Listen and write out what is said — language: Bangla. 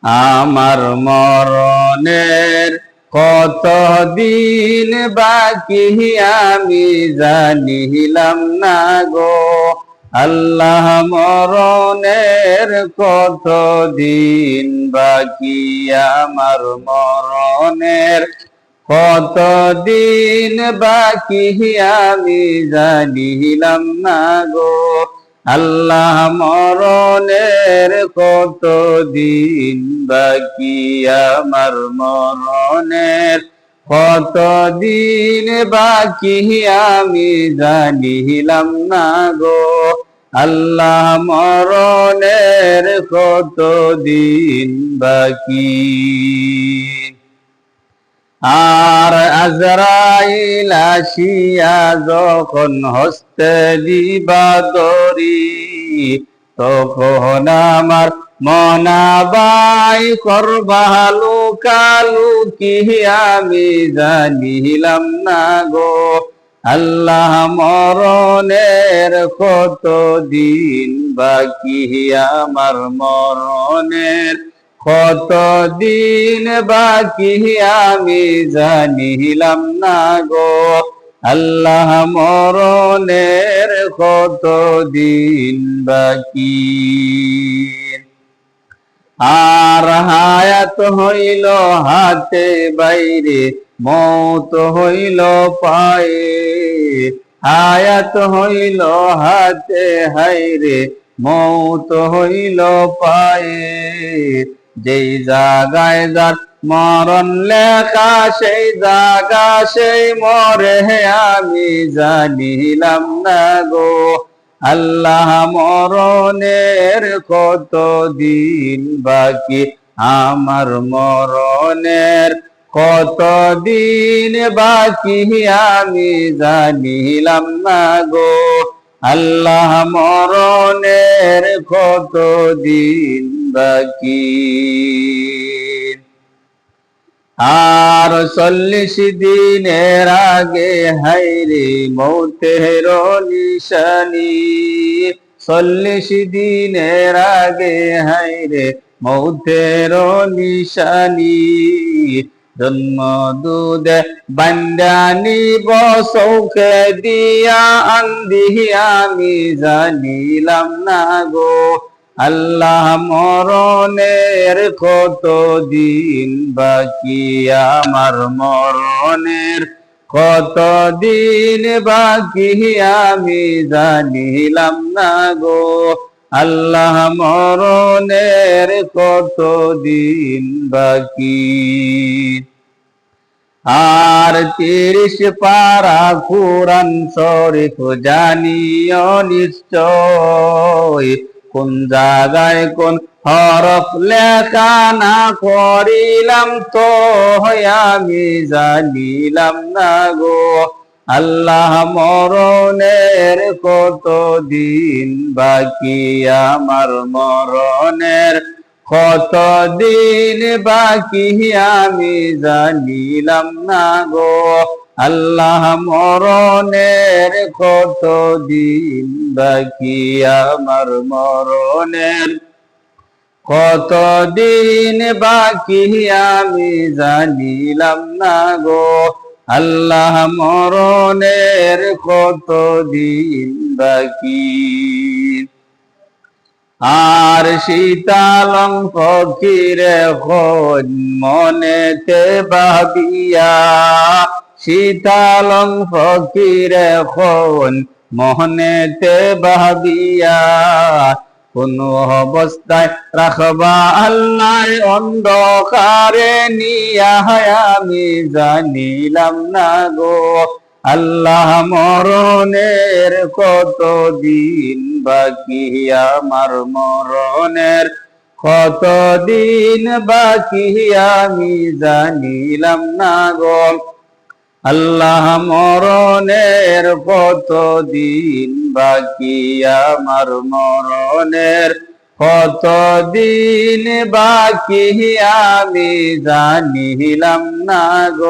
আমার মরণের কত দিন বাকি আমি জানিলাম না গো আল্লাহ মরণের কত দিন বাকি আমার মরণের কত দিন বাকি আমি জানিলাম না গো আল্লাহ মরণের কত দিন বাকি আমার মরণের কত দিন বাকি আমি জানিলাম না গো আল্লাহ মরণের কত দিন বাকি আর আজরাইল আসিয়া যখন হস্তে দিবা দরি তখন আমার মনাবাই করবালু কালু কি আমি জানিলাম না গো আল্লাহ মরণের কত দিন বাকি আমার মরণের কত দিন বাকি আমি জানিলাম না গো আল্লাহ মরণের কত দিন বাকি আর হায়াত হইল হাতে বাইরে মৌত হইল পায়ে হায়াত হইল হাতে হাইরে মৌত হইল পায়ে যেই জায়গায় যার মরণ লেখা সেই জায়গা সেই মরে আমি জানিলাম না গো আল্লাহ মরণের কত দিন বাকি আমার মরণের কত দিন বাকি আমি জানিলাম না গো আল্লাহ মরণের কত দিন বাকি আর 40 দিনের আগে হাইরে মৌতের নিশানি 40 দিনের আগে হাইরে মৌতের নিশানি জন্ম দুধে বান্দানি বসৌকে দিয়া আন্দি আমি জানিলাম না গো আল্লাহ মরণের কত দিন বাকি আমার মরণের কত দিন বাকি আমি জানিলাম না গো আল্লাহ মরণের কত দিন বাকি আর 30 পারা কুরআন শরীফ জানিও নিশ্চয় কোন জায়গায় কোন হরফ লেখা না করিলাম তো আমি জানিলাম না গো আল্লাহ মরণের কত দিন বাকি আমার মরণের কত দিন বাকি আমি জানিলাম না গো আল্লাহ মরণের কত দিন বাকি আমার মরণের কত দিন বাকি আমি জানিলাম না গো আল্লাহ মরণের কত দিন বাকি আর শীতালং ফকিরে হন মনেতে ভাবিয়া শীতালং ফকিরে হন মনেতে ভাবিয়া কোন অবস্থায় রাখবা আল্লাহ অন্ধকারে নিয়া আমি জানিলাম না গো আল্লাহ মরণের কত দিন বাকি আমার মরণের কত দিন বাকি আমি জানিলাম না গো আল্লাহ মরণের কত দিন বাকি আমার মরণের কত দিন বাকি আমি জানিলাম না গো